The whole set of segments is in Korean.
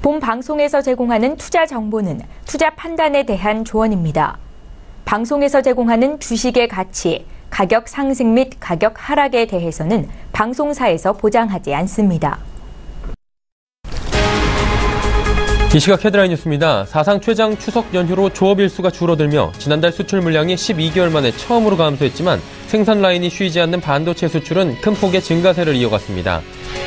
본 방송에서 제공하는 투자 정보는 투자 판단에 대한 조언입니다. 방송에서 제공하는 주식의 가치, 가격 상승 및 가격 하락에 대해서는 방송사에서 보장하지 않습니다. 이 시각 헤드라인 뉴스입니다. 사상 최장 추석 연휴로 조업 일수가 줄어들며 지난달 수출 물량이 12개월 만에 처음으로 감소했지만 생산 라인이 쉬지 않는 반도체 수출은 큰 폭의 증가세를 이어갔습니다.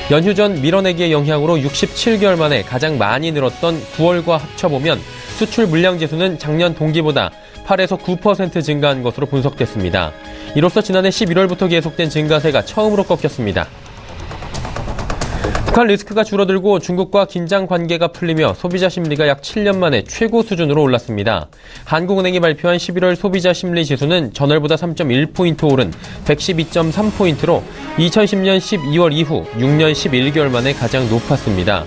연휴 전 밀어내기의 영향으로 67개월 만에 가장 많이 늘었던 9월과 합쳐보면 수출 물량 지수는 작년 동기보다 8에서 9% 증가한 것으로 분석됐습니다. 이로써 지난해 11월부터 계속된 증가세가 처음으로 꺾였습니다. 북한 리스크가 줄어들고 중국과 긴장 관계가 풀리며 소비자 심리가 약 7년 만에 최고 수준으로 올랐습니다. 한국은행이 발표한 11월 소비자 심리 지수는 전월보다 3.1포인트 오른 112.3포인트로 2010년 12월 이후 6년 11개월 만에 가장 높았습니다.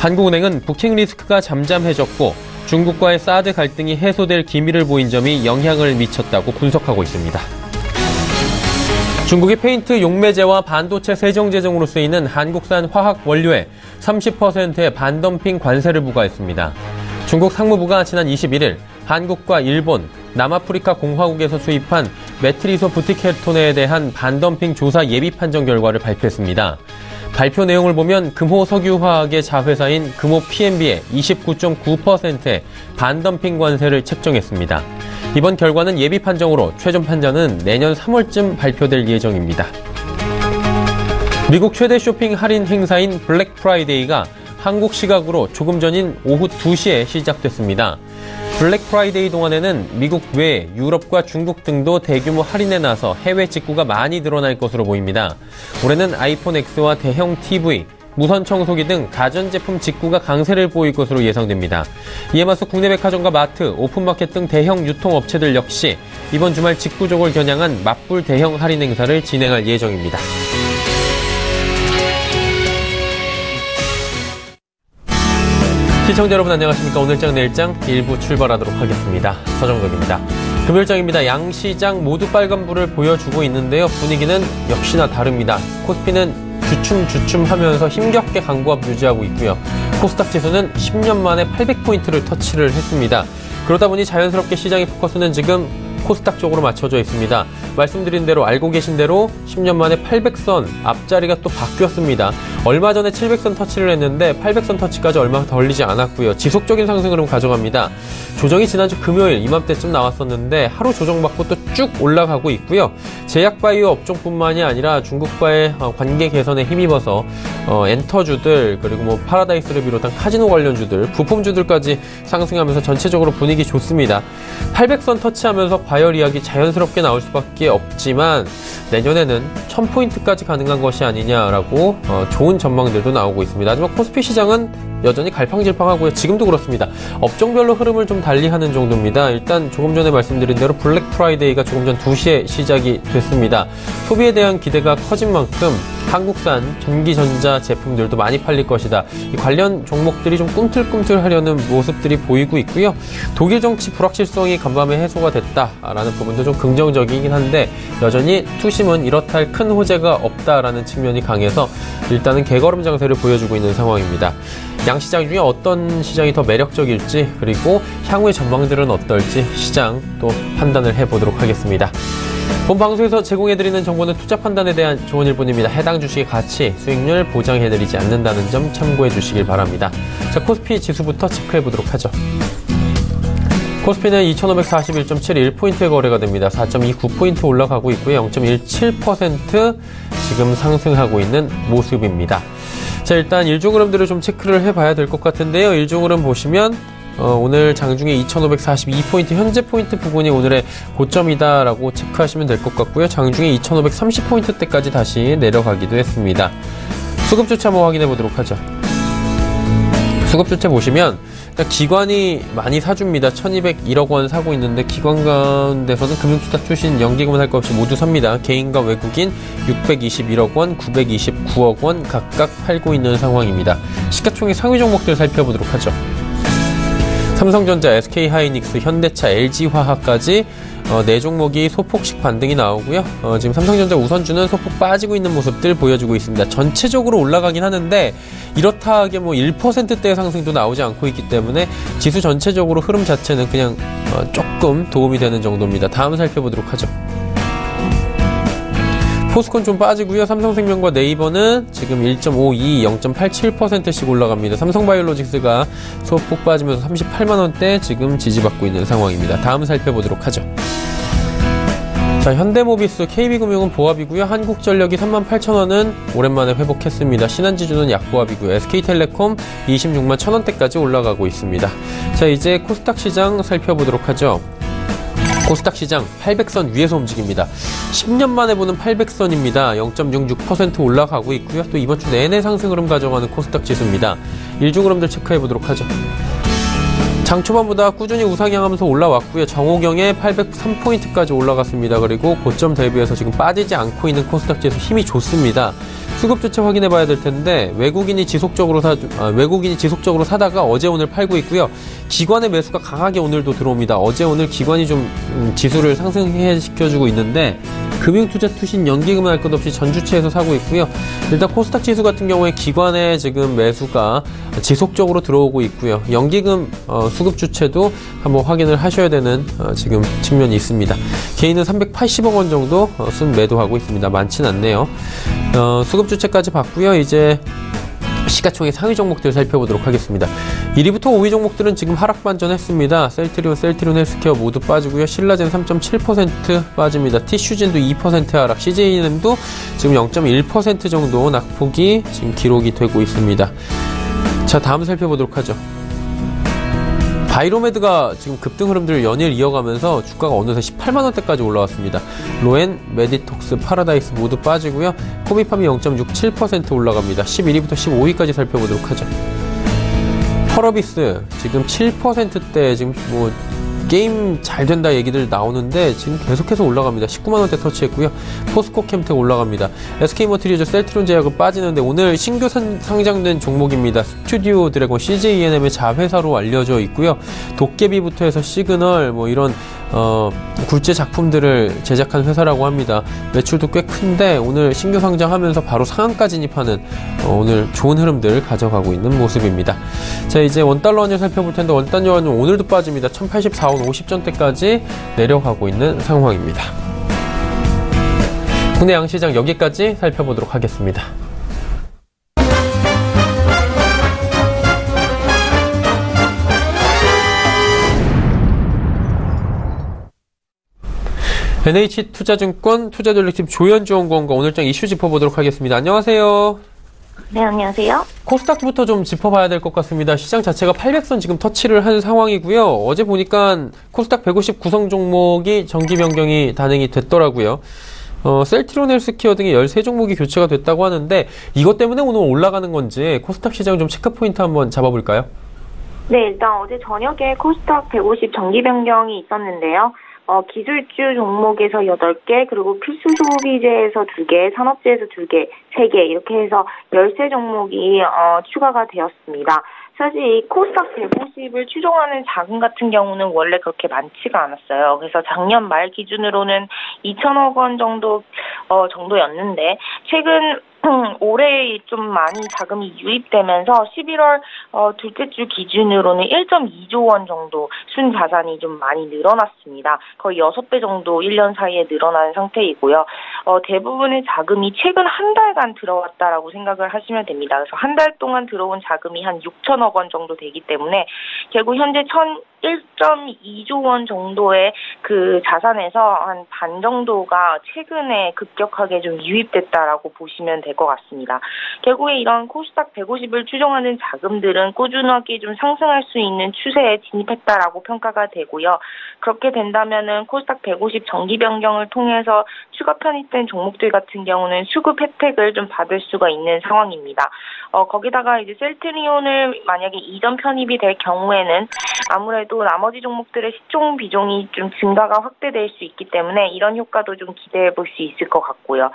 한국은행은 북핵 리스크가 잠잠해졌고 중국과의 사드 갈등이 해소될 기미를 보인 점이 영향을 미쳤다고 분석하고 있습니다. 중국이 페인트 용매제와 반도체 세정제 등으로 쓰이는 한국산 화학 원료에 30%의 반덤핑 관세를 부과했습니다. 중국 상무부가 지난 21일 한국과 일본, 남아프리카 공화국에서 수입한 메트리소 부티케톤에 대한 반덤핑 조사 예비 판정 결과를 발표했습니다. 발표 내용을 보면 금호 석유화학의 자회사인 금호 PNB에 29.9%의 반덤핑 관세를 책정했습니다. 이번 결과는 예비 판정으로 최종 판정은 내년 3월쯤 발표될 예정입니다. 미국 최대 쇼핑 할인 행사인 블랙 프라이데이가 한국 시각으로 조금 전인 오후 2시에 시작됐습니다. 블랙 프라이데이 동안에는 미국 외 유럽과 중국 등도 대규모 할인에 나서 해외 직구가 많이 늘어날 것으로 보입니다. 올해는 아이폰 X와 대형 TV, 무선 청소기 등 가전제품 직구가 강세를 보일 것으로 예상됩니다. 이에 맞서 국내 백화점과 마트, 오픈마켓 등 대형 유통업체들 역시 이번 주말 직구족을 겨냥한 맞불 대형 할인 행사를 진행할 예정입니다. 시청자 여러분 안녕하십니까. 오늘장 내일장 일부 출발하도록 하겠습니다. 서정덕입니다. 금요일장입니다. 양시장 모두 빨간불을 보여주고 있는데요. 분위기는 역시나 다릅니다. 코스피는 주춤주춤 하면서 힘겹게 강보합 유지하고 있고요. 코스닥 지수는 10년 만에 800포인트를 터치를 했습니다. 그러다 보니 자연스럽게 시장의 포커스는 지금 코스닥 쪽으로 맞춰져 있습니다. 말씀드린 대로 알고 계신 대로 10년 만에 800선 앞자리가 또 바뀌었습니다. 얼마 전에 700선 터치를 했는데 800선 터치까지 얼마 걸리지 않았고요. 지속적인 상승 흐름 가져갑니다. 조정이 지난주 금요일 이맘때쯤 나왔었는데 하루 조정받고 또 쭉 올라가고 있고요. 제약바이오 업종뿐만이 아니라 중국과의 관계 개선에 힘입어서 엔터주들 그리고 파라다이스를 비롯한 카지노 관련주들, 부품주들까지 상승하면서 전체적으로 분위기 좋습니다. 800선 터치하면서 과열 이야기 자연스럽게 나올 수밖에 없지만 내년에는 1000포인트까지 가능한 것이 아니냐라고 좋은 전망들도 나오고 있습니다. 하지만 코스피 시장은 여전히 갈팡질팡하고요. 지금도 그렇습니다. 업종별로 흐름을 좀 달리하는 정도입니다. 일단 조금 전에 말씀드린 대로 블랙 프라이데이가 조금 전 2시에 시작이 됐습니다. 소비에 대한 기대가 커진 만큼 한국산 전기전자 제품들도 많이 팔릴 것이다. 이 관련 종목들이 좀 꿈틀꿈틀하려는 모습들이 보이고 있고요. 독일 정치 불확실성이 간밤에 해소가 됐다라는 부분도 좀 긍정적이긴 한데 여전히 투심은 이렇다 할 큰 호재가 없다라는 측면이 강해서 일단은 개걸음 장세를 보여주고 있는 상황입니다. 양시장 중에 어떤 시장이 더 매력적일지 그리고 향후의 전망들은 어떨지 시장 또 판단을 해보도록 하겠습니다. 본 방송에서 제공해드리는 정보는 투자 판단에 대한 조언일 뿐입니다. 해당 주식의 가치, 수익률 보장해드리지 않는다는 점 참고해 주시길 바랍니다. 자, 코스피 지수부터 체크해보도록 하죠. 코스피는 2541.71포인트의 거래가 됩니다. 4.29포인트 올라가고 있고요. 0.17% 지금 상승하고 있는 모습입니다. 자, 일단 일종 흐름들을 좀 체크를 해봐야 될 것 같은데요. 일종 흐름 보시면 오늘 장중에 2542포인트 현재 포인트 부분이 오늘의 고점이다라고 체크하시면 될 것 같고요. 장중에 2530포인트대까지 다시 내려가기도 했습니다. 수급주체 한번 확인해 보도록 하죠. 수급주체 보시면 기관이 많이 사줍니다. 1201억 원 사고 있는데 기관 가운데서는 금융투자 출신 연기금은 할 것 없이 모두 삽니다. 개인과 외국인 621억 원, 929억 원 각각 팔고 있는 상황입니다. 시가총액 상위 종목들 살펴보도록 하죠. 삼성전자, SK하이닉스, 현대차, LG화학까지 네 종목이 소폭씩 반등이 나오고요. 지금 삼성전자 우선주는 소폭 빠지고 있는 모습들 보여주고 있습니다. 전체적으로 올라가긴 하는데 이렇다 하게 뭐 1%대의 상승도 나오지 않고 있기 때문에 지수 전체적으로 흐름 자체는 그냥 조금 도움이 되는 정도입니다. 다음 살펴보도록 하죠. 포스콘 좀 빠지고요. 삼성생명과 네이버는 지금 1.52, 0.87%씩 올라갑니다. 삼성바이오로직스가 소폭 빠지면서 38만원대 지금 지지받고 있는 상황입니다. 다음 살펴보도록 하죠. 자, 현대모비스, KB금융은 보합이고요. 한국전력이 38,000원은 오랜만에 회복했습니다. 신한지주는 약보합이고요. SK텔레콤 26만 1,000원대까지 올라가고 있습니다. 자, 이제 코스닥 시장 살펴보도록 하죠. 코스닥 시장 800선 위에서 움직입니다. 10년 만에 보는 800선입니다. 0.66% 올라가고 있고요. 또 이번 주 내내 상승 흐름 가져가는 코스닥 지수입니다. 일중 흐름들 체크해 보도록 하죠. 장 초반보다 꾸준히 우상향하면서 올라왔고요. 정호경에 803포인트까지 올라갔습니다. 그리고 고점 대비해서 지금 빠지지 않고 있는 코스닥 지수 힘이 좋습니다. 수급 주체 확인해 봐야 될 텐데 외국인이 지속적으로 사다가 어제 오늘 팔고 있고요. 기관의 매수가 강하게 오늘도 들어옵니다. 어제 오늘 기관이 좀 지수를 상승시켜주고 있는데 금융투자투신 연기금은 할 것 없이 전주체에서 사고 있고요. 일단 코스닥 지수 같은 경우에 기관의 지금 매수가 지속적으로 들어오고 있고요. 연기금 수급 주체도 한번 확인을 하셔야 되는 지금 측면이 있습니다. 개인은 380억 원 정도 순 매도하고 있습니다. 많진 않네요. 수급 주체까지 봤고요. 이제 시가총액 상위 종목들 살펴보도록 하겠습니다. 1위부터 5위 종목들은 지금 하락 반전했습니다. 셀트리온 헬스케어 모두 빠지고요. 신라젠 3.7% 빠집니다. 티슈진도 2% 하락, CJENM도 지금 0.1% 정도 낙폭이 지금 기록이 되고 있습니다. 자, 다음 살펴보도록 하죠. 바이로메드가 지금 급등 흐름들을 연일 이어가면서 주가가 어느새 18만원대까지 올라왔습니다. 로엔, 메디톡스, 파라다이스 모두 빠지고요. 코비팜이 0.67% 올라갑니다. 11위부터 15위까지 살펴보도록 하죠. 펄어비스 지금 7%대 지금 뭐 게임 잘 된다 얘기들 나오는데 지금 계속해서 올라갑니다. 19만원대 터치했고요. 포스코캠텍 올라갑니다. SK모트리즈, 셀트리온 제약은 빠지는데 오늘 신규 상장된 종목입니다. 스튜디오 드래곤, CJENM의 자회사로 알려져 있고요. 도깨비부터 해서 시그널 뭐 이런 굴제 작품들을 제작한 회사라고 합니다. 매출도 꽤 큰데 오늘 신규 상장하면서 바로 상한가 진입하는 오늘 좋은 흐름들 가져가고 있는 모습입니다. 자, 이제 원달러 환율 살펴볼 텐데 원달러 환율 오늘도 빠집니다. 1084원 50전대까지 내려가고 있는 상황입니다. 국내 양시장 여기까지 살펴보도록 하겠습니다. NH투자증권 투자전략팀 조현주원고원과 오늘장 이슈 짚어보도록 하겠습니다. 안녕하세요. 네, 안녕하세요. 코스닥부터 좀 짚어봐야 될 것 같습니다. 시장 자체가 800선 지금 터치를 한 상황이고요. 어제 보니까 코스닥 150 구성 종목이 정기 변경이 단행이 됐더라고요. 셀트리온 헬스케어 등의 13종목이 교체가 됐다고 하는데 이것 때문에 오늘 올라가는 건지 코스닥 시장 좀 체크포인트 한번 잡아볼까요? 네, 일단 어제 저녁에 코스닥 150 정기 변경이 있었는데요. 기술주 종목에서 8개, 그리고 필수 소비재에서 2개, 산업재에서 2개, 3개, 이렇게 해서 13종목이 추가가 되었습니다. 사실 이 코스닥 150을 추종하는 자금 같은 경우는 원래 그렇게 많지가 않았어요. 그래서 작년 말 기준으로는 2천억 원 정도였는데 최근 올해 좀 많이 자금이 유입되면서 11월 둘째 주 기준으로는 1.2조 원 정도 순자산이 좀 많이 늘어났습니다. 거의 6배 정도 1년 사이에 늘어난 상태이고요. 대부분의 자금이 최근 한 달간 들어왔다라고 생각을 하시면 됩니다. 그래서 한 달 동안 들어온 자금이 한 6천억 원 정도 되기 때문에 결국 현재 1.2조 원 정도의 그 자산에서 한 반 정도가 최근에 급격하게 좀 유입됐다라고 보시면 될 것 같습니다. 결국에 이런 코스닥 150을 추종하는 자금들은 꾸준하게 좀 상승할 수 있는 추세에 진입했다라고 평가가 되고요. 그렇게 된다면은 코스닥 150 정기 변경을 통해서 추가 편입된 종목들 같은 경우는 수급 혜택을 좀 받을 수가 있는 상황입니다. 거기다가 이제 셀트리온을 만약에 이전 편입이 될 경우에는 아무래도 나머지 종목들의 시총 비중이 좀 증가가 확대될 수 있기 때문에 이런 효과도 좀 기대해 볼 수 있을 것 같고요.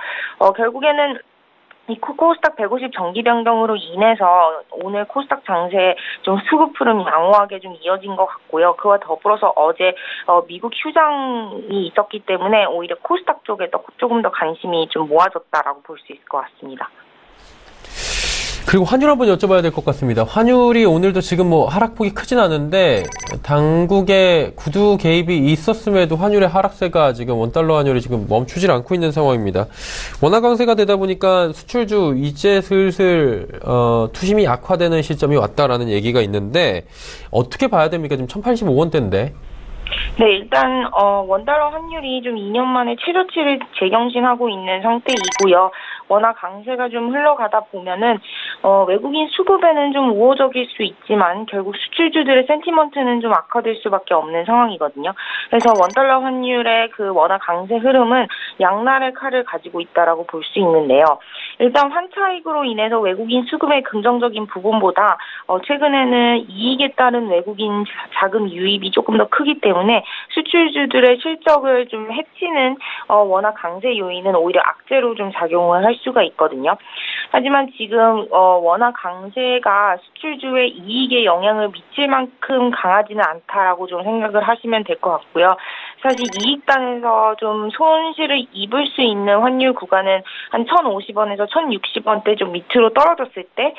결국에는 이 코스닥 150 정기 변경으로 인해서 오늘 코스닥 장세 좀 수급 흐름이 양호하게 좀 이어진 것 같고요. 그와 더불어서 어제 미국 휴장이 있었기 때문에 오히려 코스닥 쪽에 조금 더 관심이 좀 모아졌다라고 볼 수 있을 것 같습니다. 그리고 환율 한번 여쭤봐야 될 것 같습니다. 환율이 오늘도 지금 뭐 하락폭이 크진 않은데 당국의 구두 개입이 있었음에도 환율의 하락세가 지금 원달러 환율이 지금 멈추질 않고 있는 상황입니다. 원화 강세가 되다 보니까 수출주 이제 슬슬 투심이 약화되는 시점이 왔다라는 얘기가 있는데 어떻게 봐야 됩니까? 지금 1085원대인데. 네, 일단 원달러 환율이 좀 2년 만에 최저치를 재경신하고 있는 상태이고요. 워낙 강세가 좀 흘러가다 보면은 외국인 수급에는 좀 우호적일 수 있지만 결국 수출주들의 센티먼트는 좀 악화될 수밖에 없는 상황이거든요. 그래서 원달러 환율의 그 워낙 강세 흐름은 양날의 칼을 가지고 있다라고 볼 수 있는데요. 일단 환차익으로 인해서 외국인 수급의 긍정적인 부분보다 최근에는 이익에 따른 외국인 자금 유입이 조금 더 크기 때문에 수출주들의 실적을 좀 해치는 워낙 강세 요인은 오히려 악재로 좀 작용을 할 수가 있거든요. 하지만 지금 워낙 강세가 수출주의 이익에 영향을 미칠 만큼 강하지는 않다라고 좀 생각을 하시면 될 것 같고요. 사실 이익단에서 좀 손실을 입을 수 있는 환율 구간은 한 1,050원에서 1,060원대 좀 밑으로 떨어졌을 때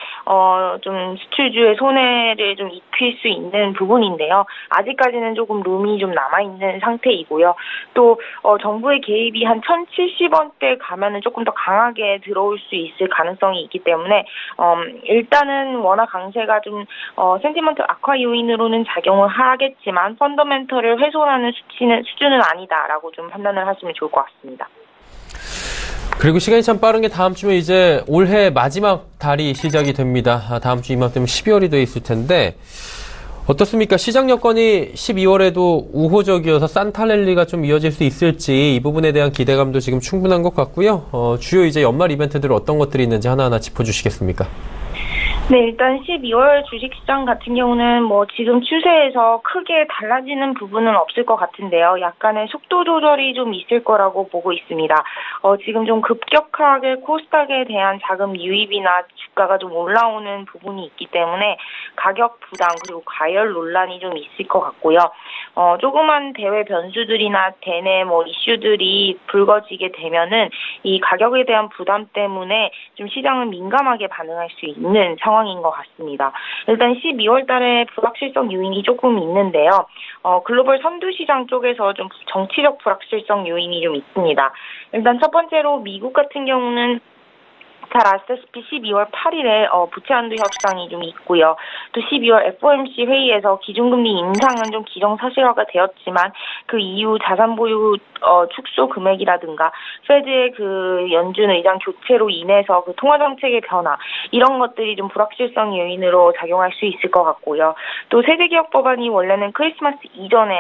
좀 수출주의 손해를 좀 입힐 수 있는 부분인데요. 아직까지는 조금 룸이 좀 남아있는 상태이고요. 또 정부의 개입이 한 1,070원대 가면은 조금 더 강하게 들어올 수 있을 가능성이 있기 때문에 일단은 워낙 강세가 좀 센티먼트 악화 요인으로는 작용을 하겠지만 펀더멘털을 훼손하는 수준은 아니다라고 좀 판단을 하시면 좋을 것 같습니다. 그리고 시간이 참 빠른 게 다음 주면 이제 올해 마지막 달이 시작이 됩니다. 다음 주 이맘때면 12월이 돼 있을 텐데 어떻습니까? 시장 여건이 12월에도 우호적이어서 산타랠리가 좀 이어질 수 있을지 이 부분에 대한 기대감도 지금 충분한 것 같고요. 주요 이제 연말 이벤트들 어떤 것들이 있는지 하나하나 짚어주시겠습니까? 네, 일단 12월 주식시장 같은 경우는 뭐 지금 추세에서 크게 달라지는 부분은 없을 것 같은데요. 약간의 속도 조절이 좀 있을 거라고 보고 있습니다. 지금 좀 급격하게 코스닥에 대한 자금 유입이나 주가가 좀 올라오는 부분이 있기 때문에 가격 부담 그리고 과열 논란이 좀 있을 것 같고요. 조그만 대외 변수들이나 대내 뭐 이슈들이 불거지게 되면은 이 가격에 대한 부담 때문에 좀 시장은 민감하게 반응할 수 있는 상황인 것 같습니다. 일단 12월 달에 불확실성 요인이 조금 있는데요. 글로벌 선두시장 쪽에서 좀 정치적 불확실성 요인이 좀 있습니다. 일단 첫 번째로 미국 같은 경우는 잘 아시다시피 12월 8일에 부채 한도 협상이 좀 있고요. 또 12월 FOMC 회의에서 기준금리 인상은 좀 기정사실화가 되었지만 그 이후 자산 보유 축소 금액이라든가 페드의 그 연준 의장 교체로 인해서 그 통화 정책의 변화 이런 것들이 좀 불확실성 요인으로 작용할 수 있을 것 같고요. 또 세제개혁 법안이 원래는 크리스마스 이전에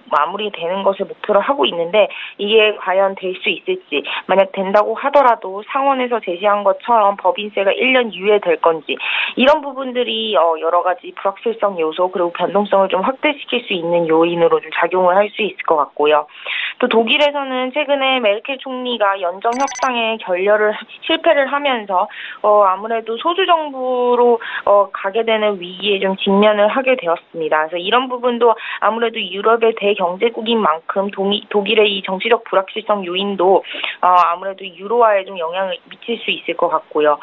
마무리되는 것을 목표로 하고 있는데 이게 과연 될 수 있을지 만약 된다고 하더라도 상원에서 제시한 것처럼 법인세가 1년 유예될 건지 이런 부분들이 여러 가지 불확실성 요소 그리고 변동성을 좀 확대시킬 수 있는 요인으로 좀 작용을 할 수 있을 것 같고요. 또 독일에서는 최근에 메르켈 총리가 연정 협상에 실패를 하면서 아무래도 소주 정부로 가게 되는 위기에 좀 직면을 하게 되었습니다. 그래서 이런 부분도 아무래도 유럽의 대경제국인 만큼 독일의 이 정치적 불확실성 요인도 아무래도 유로화에 좀 영향을 미칠 수 있을 것 같고요.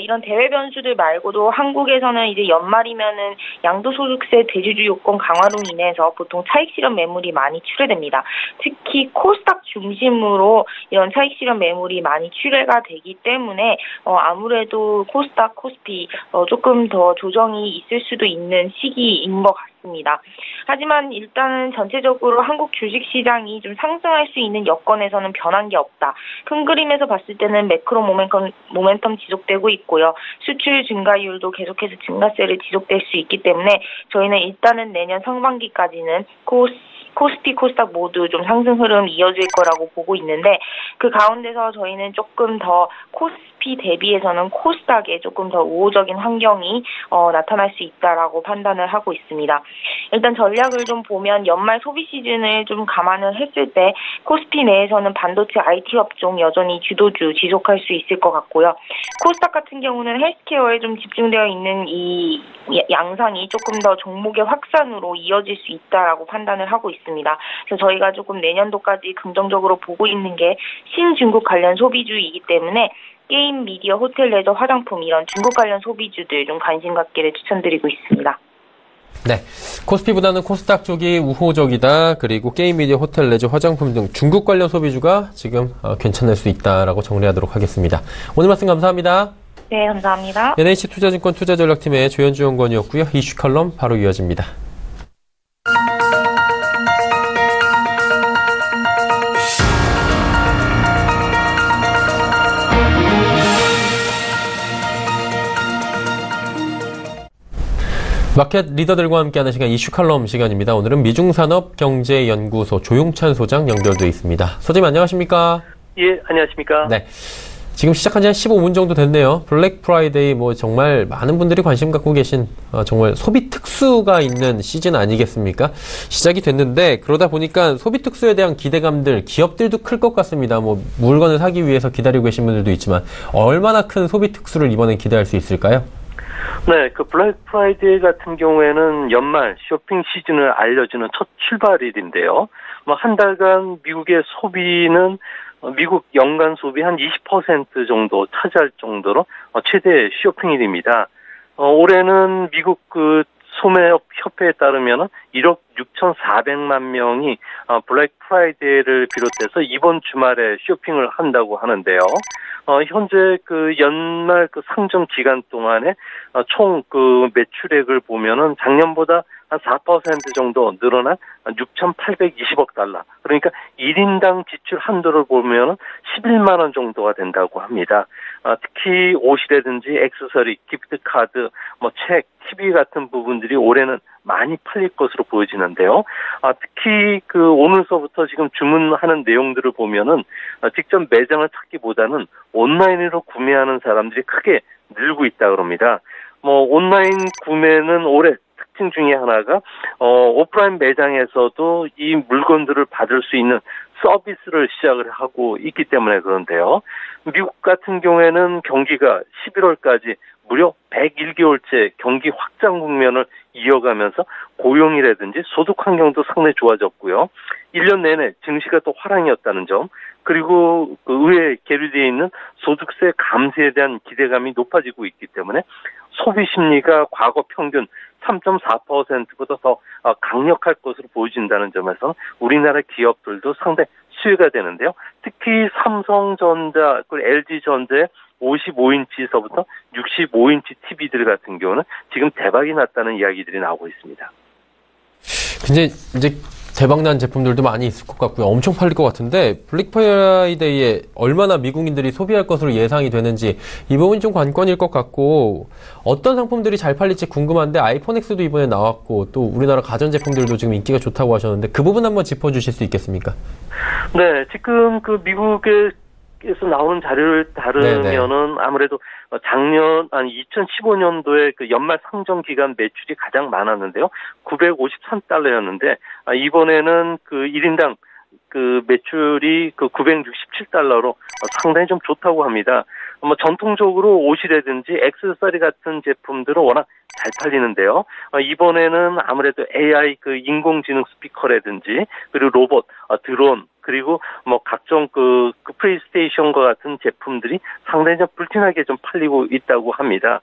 이런 대외 변수들 말고도 한국에서는 이제 연말이면은 양도소득세 대주주 요건 강화로 인해서 보통 차익 실현 매물이 많이 출회됩니다. 특히 코스닥 중심으로 이런 차익 실현 매물이 많이 출회가 되기 때문에 아무래도 코스닥, 코스피 조금 더 조정이 있을 수도 있는 시기인 것 같습니다. 하지만 일단은 전체적으로 한국 주식시장이 좀 상승할 수 있는 여건에서는 변한 게 없다. 큰 그림에서 봤을 때는 매크로 모멘텀 지속되고 있고요. 수출 증가율도 계속해서 증가세를 지속될 수 있기 때문에 저희는 일단은 내년 상반기까지는 코스피, 코스닥 모두 좀 상승 흐름 이어질 거라고 보고 있는데 그 가운데서 저희는 조금 더 코스피 코스피 대비해서는 코스닥에 조금 더 우호적인 환경이 나타날 수 있다라고 판단을 하고 있습니다. 일단 전략을 좀 보면 연말 소비 시즌을 좀 감안을 했을 때 코스피 내에서는 반도체 IT 업종 여전히 주도주 지속할 수 있을 것 같고요. 코스닥 같은 경우는 헬스케어에 좀 집중되어 있는 이 양상이 조금 더 종목의 확산으로 이어질 수 있다라고 판단을 하고 있습니다. 그래서 저희가 조금 내년도까지 긍정적으로 보고 있는 게 신중국 관련 소비주이기 때문에 게임, 미디어, 호텔, 레저, 화장품 이런 중국 관련 소비주들 좀 관심 갖기를 추천드리고 있습니다. 네, 코스피보다는 코스닥 쪽이 우호적이다. 그리고 게임, 미디어, 호텔, 레저, 화장품 등 중국 관련 소비주가 지금 괜찮을 수 있다라고 정리하도록 하겠습니다. 오늘 말씀 감사합니다. 네, 감사합니다. NH 투자증권 투자전략팀의 조현주 연구원이었고요. 이슈 칼럼 바로 이어집니다. 마켓 리더들과 함께하는 시간 이슈 칼럼 시간입니다. 오늘은 미중산업경제연구소 조용찬 소장 연결되어 있습니다. 소장님 안녕하십니까? 예, 안녕하십니까? 네. 지금 시작한 지 한 15분 정도 됐네요. 블랙 프라이데이 정말 많은 분들이 관심 갖고 계신 정말 소비 특수가 있는 시즌 아니겠습니까? 시작이 됐는데 그러다 보니까 소비 특수에 대한 기대감들 기업들도 클 것 같습니다. 물건을 사기 위해서 기다리고 계신 분들도 있지만 얼마나 큰 소비 특수를 이번엔 기대할 수 있을까요? 네, 그 블랙 프라이데이 같은 경우에는 연말 쇼핑 시즌을 알려주는 첫 출발일인데요. 한 달간 미국의 소비는 미국 연간 소비 한 20% 정도 차지할 정도로 최대 쇼핑일입니다. 올해는 미국 소매업 협회에 따르면 1억 6,400만 명이 블랙 프라이데이를 비롯해서 이번 주말에 쇼핑을 한다고 하는데요. 현재 연말 상정 기간 동안에 총 매출액을 보면은 작년보다 한 4% 정도 늘어난 6,820억 달러. 그러니까 1인당 지출 한도를 보면은 11만 원 정도가 된다고 합니다. 특히 옷이라든지 액세서리, 기프트 카드, 책, TV 같은 부분들이 올해는 많이 팔릴 것으로 보여지는데요. 특히 오늘서부터 지금 주문하는 내용들을 보면은 직접 매장을 찾기보다는 온라인으로 구매하는 사람들이 크게 늘고 있다 그럽니다. 온라인 구매는 올해 특징 중에 하나가 오프라인 매장에서도 이 물건들을 받을 수 있는 서비스를 시작을 하고 있기 때문에 그런데요. 미국 같은 경우에는 경기가 11월까지 무려 101개월째 경기 확장 국면을 이어가면서 고용이라든지 소득 환경도 상당히 좋아졌고요. 1년 내내 증시가 또 화랑이었다는 점, 그리고 의회에 계류되어 있는 소득세 감세에 대한 기대감이 높아지고 있기 때문에 소비 심리가 과거 평균 3.4%보다 더 강력할 것으로 보여진다는 점에서 우리나라 기업들도 상당히 수혜가 되는데요. 특히 삼성전자, LG전자의 55인치에서부터 65인치 TV들 같은 경우는 지금 대박이 났다는 이야기들이 나오고 있습니다. 근데 이제 대박난 제품들도 많이 있을 것 같고요. 엄청 팔릴 것 같은데 블랙 프라이데이에 얼마나 미국인들이 소비할 것으로 예상이 되는지 이 부분이 좀 관건일 것 같고 어떤 상품들이 잘 팔릴지 궁금한데 아이폰 X도 이번에 나왔고 또 우리나라 가전제품들도 지금 인기가 좋다고 하셨는데 그 부분 한번 짚어주실 수 있겠습니까? 네, 지금 미국에서 나오는 자료를 다르면은 아무래도 작년 2015년도에 연말 상정 기간 매출이 가장 많았는데요. 953달러였는데 이번에는 1인당 매출이 967달러로 상당히 좀 좋다고 합니다. 전통적으로 옷이라든지 액세서리 같은 제품들은 워낙 잘 팔리는데요. 이번에는 아무래도 AI 인공지능 스피커라든지 그리고 로봇, 드론 그리고 각종 플레이스테이션과 같은 제품들이 상당히 좀 불티나게 좀 팔리고 있다고 합니다.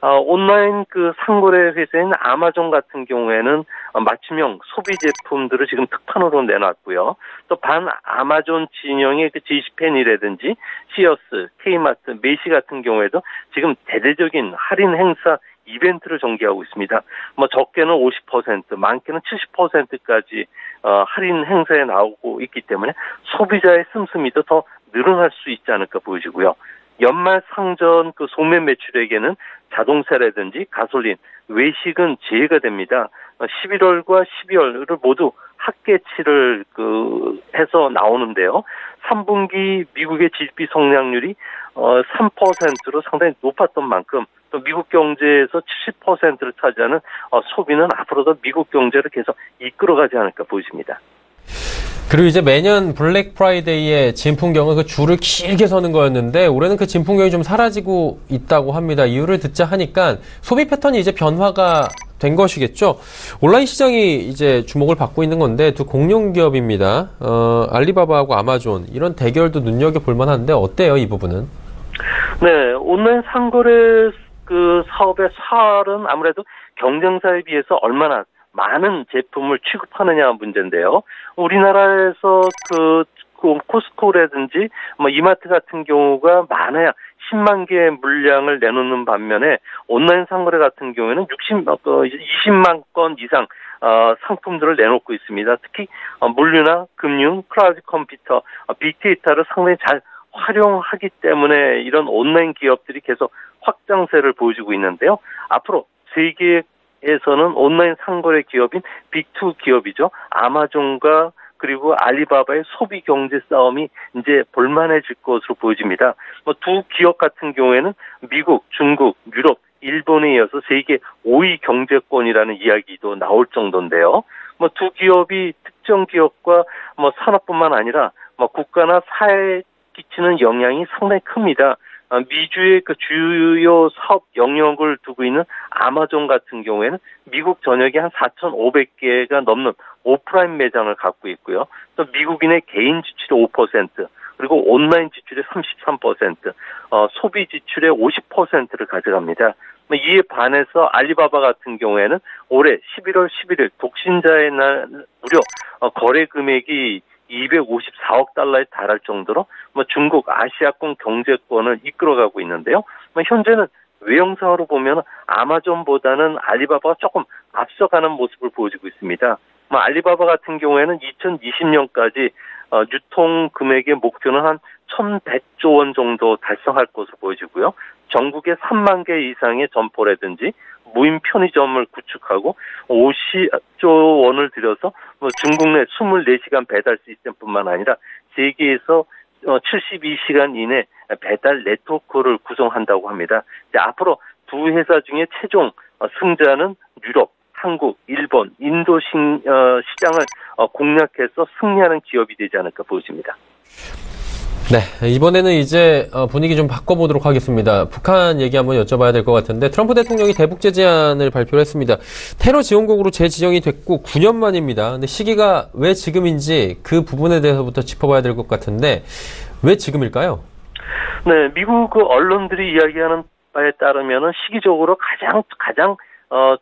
온라인 상거래 회사인 아마존 같은 경우에는 맞춤형 소비 제품들을 지금 특판으로 내놨고요. 또 반 아마존 진영의 G스펜이라든지 시어스, K마트, 메시 같은 경우에도 지금 대대적인 할인 행사 이벤트를 전개하고 있습니다. 적게는 50%, 많게는 70%까지 할인 행사에 나오고 있기 때문에 소비자의 씀씀이도 더 늘어날 수 있지 않을까 보여지고요. 연말 상전 소매 매출액에는 자동차라든지 가솔린, 외식은 제외가 됩니다. 11월과 12월을 모두 합계치를 해서 나오는데요. 3분기 미국의 GDP 성장률이 3%로 상당히 높았던 만큼 또 미국 경제에서 70%를 차지하는 소비는 앞으로도 미국 경제를 계속 이끌어가지 않을까 보입니다. 그리고 이제 매년 블랙 프라이데이의 진풍경은 그 줄을 길게 서는 거였는데 올해는 그 진풍경이 좀 사라지고 있다고 합니다. 이유를 듣자 하니까 소비 패턴이 이제 변화가 된 것이겠죠. 온라인 시장이 이제 주목을 받고 있는 건데 두 공룡 기업입니다. 알리바바하고 아마존 이런 대결도 눈여겨볼 만한데 어때요, 이 부분은? 네, 온라인 상거래 사업의 사활은 아무래도 경쟁사에 비해서 얼마나 많은 제품을 취급하느냐 문제인데요. 우리나라에서 코스코라든지 이마트 같은 경우가 많아야 10만 개의 물량을 내놓는 반면에 온라인 상거래 같은 경우에는 20만 건 이상 상품들을 내놓고 있습니다. 특히 물류나 금융, 클라우드 컴퓨터, 빅데이터를 상당히 잘 활용하기 때문에 이런 온라인 기업들이 계속 확장세를 보여주고 있는데요. 앞으로 세계에서는 온라인 상거래 기업인 빅2 기업이죠. 아마존과 그리고 알리바바의 소비 경제 싸움이 이제 볼만해질 것으로 보여집니다. 두 기업 같은 경우에는 미국, 중국, 유럽, 일본에 이어서 세계 5위 경제권이라는 이야기도 나올 정도인데요. 두 기업이 특정 기업과 산업뿐만 아니라 국가나 사회에 끼치는 영향이 상당히 큽니다. 미주의 주요 사업 영역을 두고 있는 아마존 같은 경우에는 미국 전역에 한 4,500개가 넘는 오프라인 매장을 갖고 있고요. 또 미국인의 개인 지출의 5%, 그리고 온라인 지출의 33%, 소비 지출의 50%를 가져갑니다. 이에 반해서 알리바바 같은 경우에는 올해 11월 11일 독신자의 날 무려 거래 금액이 254억 달러에 달할 정도로 중국 아시아권 경제권을 이끌어가고 있는데요. 현재는 외형상으로 보면 아마존보다는 알리바바가 조금 앞서가는 모습을 보여주고 있습니다. 알리바바 같은 경우에는 2020년까지 유통 금액의 목표는 한 1,100조 원 정도 달성할 것으로 보여지고요. 전국에 3만 개 이상의 점포라든지 무인 편의점을 구축하고 50조 원을 들여서 중국 내 24시간 배달 시스템뿐만 아니라 세계에서 72시간 이내 배달 네트워크를 구성한다고 합니다. 앞으로 두 회사 중에 최종 승자는 유럽, 한국, 일본, 인도 시장을 공략해서 승리하는 기업이 되지 않을까 보여집니다. 네, 이번에는 이제 분위기 좀 바꿔보도록 하겠습니다. 북한 얘기 한번 여쭤봐야 될 것 같은데 트럼프 대통령이 대북 제재안을 발표를 했습니다. 테러 지원국으로 재지정이 됐고 9년 만입니다. 근데 시기가 왜 지금인지 그 부분에 대해서부터 짚어봐야 될 것 같은데 왜 지금일까요? 네, 미국 언론들이 이야기하는 바에 따르면 시기적으로 가장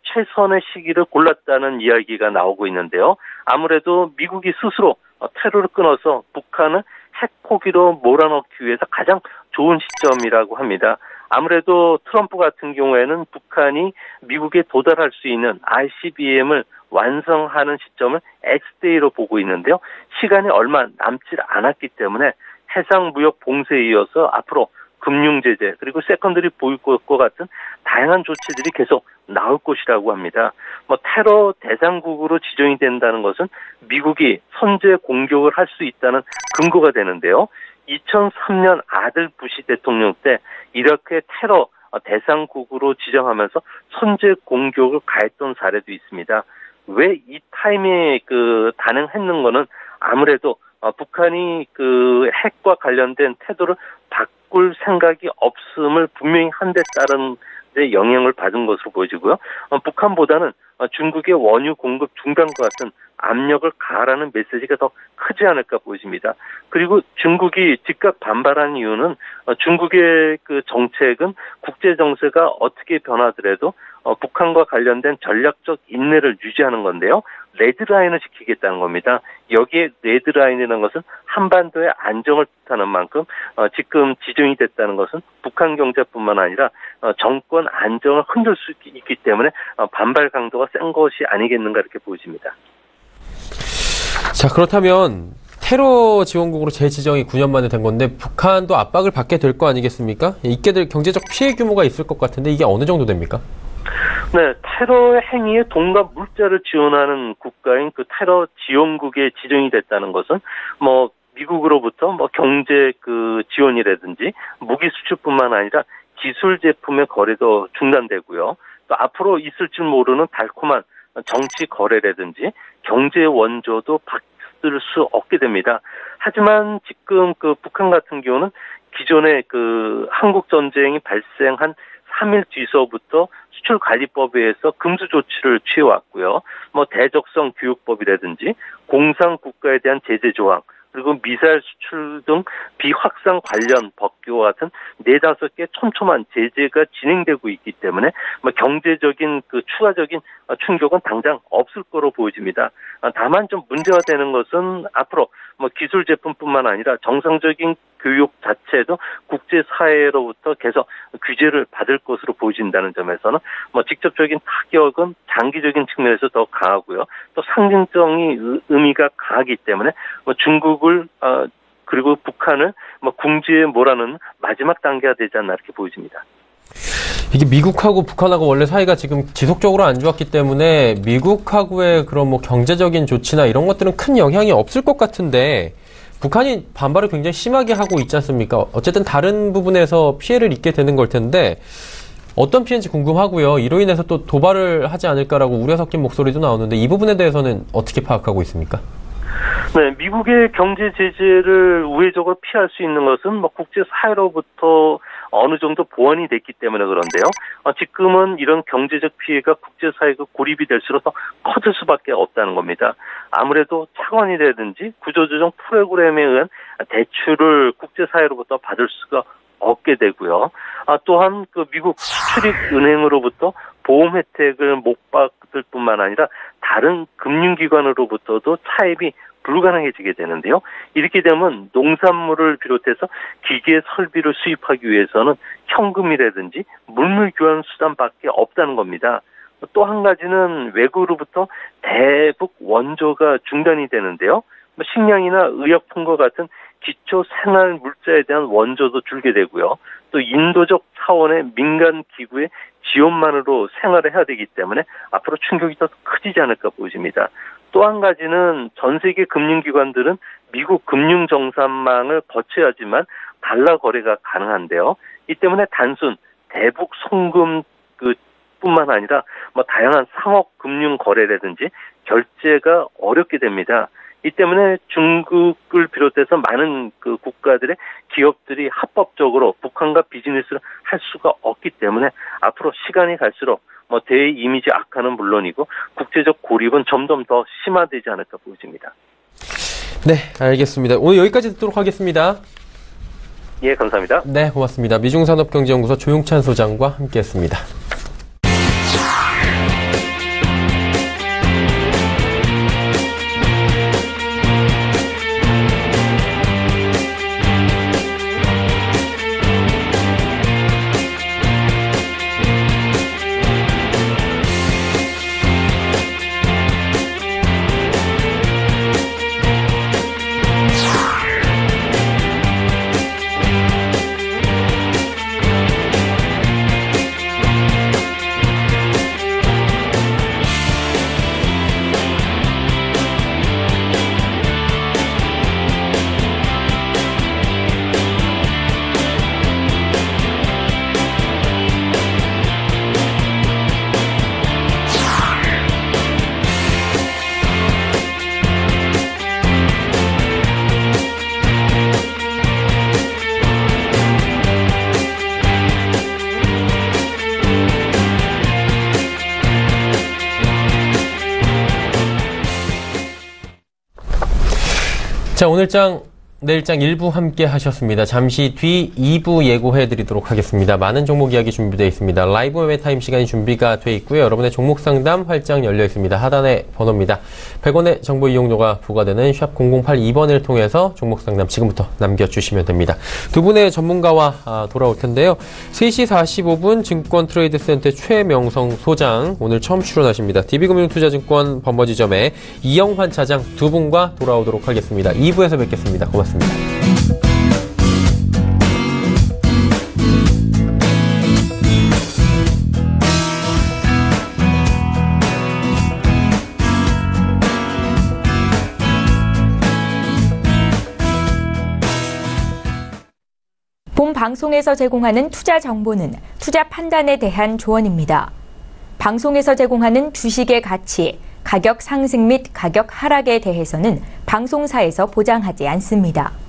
최선의 시기를 골랐다는 이야기가 나오고 있는데요. 아무래도 미국이 스스로 테러를 끊어서 북한을 핵포기로 몰아넣기 위해서 가장 좋은 시점이라고 합니다. 아무래도 트럼프 같은 경우에는 북한이 미국에 도달할 수 있는 ICBM을 완성하는 시점을 X데이로 보고 있는데요. 시간이 얼마 남지 않았기 때문에 해상무역 봉쇄에 이어서 앞으로 금융제재 그리고 세컨더리 보이콧과 같은 다양한 조치들이 계속 나올 것이라고 합니다. 테러 대상국으로 지정이 된다는 것은 미국이 선제 공격을 할 수 있다는 근거가 되는데요. 2003년 아들 부시 대통령 때 이렇게 테러 대상국으로 지정하면서 선제 공격을 가했던 사례도 있습니다. 왜 이 타임에 단행했는 거는 아무래도 북한이 핵과 관련된 태도를 바꿀 생각이 없음을 분명히 한 데 따른 데 영향을 받은 것으로 보여지고요. 북한보다는 중국의 원유 공급 중단과 같은 압력을 가하라는 메시지가 더 크지 않을까 보여집니다. 그리고 중국이 즉각 반발한 이유는 중국의 정책은 국제 정세가 어떻게 변하더라도 북한과 관련된 전략적 인내를 유지하는 건데요. 레드라인을 지키겠다는 겁니다. 여기에 레드라인이라는 것은 한반도의 안정을 뜻하는 만큼 지금 지정이 됐다는 것은 북한 경제뿐만 아니라 정권 안정을 흔들 수 있기 때문에 반발 강도가 센 것이 아니겠는가 이렇게 보여집니다. 자, 그렇다면 테러 지원국으로 재지정이 9년 만에 된 건데 북한도 압박을 받게 될 거 아니겠습니까? 있게 될 경제적 피해 규모가 있을 것 같은데 이게 어느 정도 됩니까? 네, 테러 행위에 동감 물자를 지원하는 국가인 그 테러 지원국에 지정이 됐다는 것은 뭐 미국으로부터 뭐 경제 그 지원이라든지 무기 수출뿐만 아니라 기술 제품의 거래도 중단되고요. 또 앞으로 있을 줄 모르는 달콤한 정치 거래라든지 경제 원조도 받을 수 없게 됩니다. 하지만 지금 그 북한 같은 경우는 기존의 그 한국 전쟁이 발생한 3일 뒤서부터 수출관리법에 의해서 금수 조치를 취해왔고요. 뭐 대적성 교육법이라든지 공산 국가에 대한 제재 조항, 그리고 미사일 수출 등 비확산 관련 법규와 같은 4-5개 촘촘한 제재가 진행되고 있기 때문에 뭐 경제적인 그 추가적인 충격은 당장 없을 거로 보여집니다. 다만 좀 문제가 되는 것은 앞으로 뭐 기술 제품뿐만 아니라 정상적인 교육 자체도 국제사회로부터 계속 규제를 받을 것으로 보여진다는 점에서는 뭐 직접적인 타격은 장기적인 측면에서 더 강하고요. 또 상징성이 의미가 강하기 때문에 뭐 중국을 그리고 북한을 뭐 궁지에 몰아넣는 마지막 단계가 되지 않나 이렇게 보여집니다. 이게 미국하고 북한하고 원래 사이가 지금 지속적으로 안 좋았기 때문에 미국하고의 그런 뭐 경제적인 조치나 이런 것들은 큰 영향이 없을 것 같은데 북한이 반발을 굉장히 심하게 하고 있지 않습니까? 어쨌든 다른 부분에서 피해를 입게 되는 걸 텐데 어떤 피해인지 궁금하고요. 이로 인해서 또 도발을 하지 않을까라고 우려 섞인 목소리도 나오는데 이 부분에 대해서는 어떻게 파악하고 있습니까? 네, 미국의 경제 제재를 우회적으로 피할 수 있는 것은 뭐 국제사회로부터 어느 정도 보완이 됐기 때문에 그런데요. 지금은 이런 경제적 피해가 국제사회가 고립이 될수록 더 커질 수밖에 없다는 겁니다. 아무래도 차관이라든지 구조조정 프로그램에 의한 대출을 국제사회로부터 받을 수가 없게 되고요. 또한 그 미국 수출입은행으로부터 보험 혜택을 못 받을 뿐만 아니라 다른 금융기관으로부터도 차입이 불가능해지게 되는데요. 이렇게 되면 농산물을 비롯해서 기계 설비를 수입하기 위해서는 현금이라든지 물물 교환 수단밖에 없다는 겁니다. 또 한 가지는 외국으로부터 대북 원조가 중단이 되는데요. 식량이나 의약품과 같은 기초 생활 물자에 대한 원조도 줄게 되고요. 또 인도적 차원의 민간 기구의 지원만으로 생활을 해야 되기 때문에 앞으로 충격이 더 커지지 않을까 보여집니다. 또 한 가지는 전 세계 금융기관들은 미국 금융정산망을 거쳐야지만 달러 거래가 가능한데요. 이 때문에 단순 대북 송금 뿐만 아니라 뭐 다양한 상업 금융 거래라든지 결제가 어렵게 됩니다. 이 때문에 중국을 비롯해서 많은 그 국가들의 기업들이 합법적으로 북한과 비즈니스를 할 수가 없기 때문에 앞으로 시간이 갈수록 뭐 대외 이미지 악화는 물론이고 국제적 고립은 점점 더 심화되지 않을까 보여집니다. 네, 알겠습니다. 오늘 여기까지 듣도록 하겠습니다. 예, 감사합니다. 네, 고맙습니다. 미중산업경제연구소 조용찬 소장과 함께했습니다. 자, 오늘장, 내일장 1부 함께 하셨습니다. 잠시 뒤 2부 예고해드리도록 하겠습니다. 많은 종목 이야기 준비되어 있습니다. 라이브 매매타임 시간이 준비가 되어 있고요. 여러분의 종목 상담 활짝 열려 있습니다. 하단의 번호입니다. 100원의 정보 이용료가 부과되는 샵 0082번을 통해서 종목 상담 지금부터 남겨주시면 됩니다. 두 분의 전문가와 돌아올 텐데요. 3시 45분 증권트레이드센터의 최명성 소장 오늘 처음 출연하십니다. DB금융투자증권 범버지점의 이영환 차장 두 분과 돌아오도록 하겠습니다. 2부에서 뵙겠습니다. 고맙습니다. 본 방송에서 제공하는 투자 정보는 투자 판단에 대한 조언입니다. 방송에서 제공하는 주식의 가치, 가격 상승 및 가격 하락에 대해서는 방송사에서 보장하지 않습니다.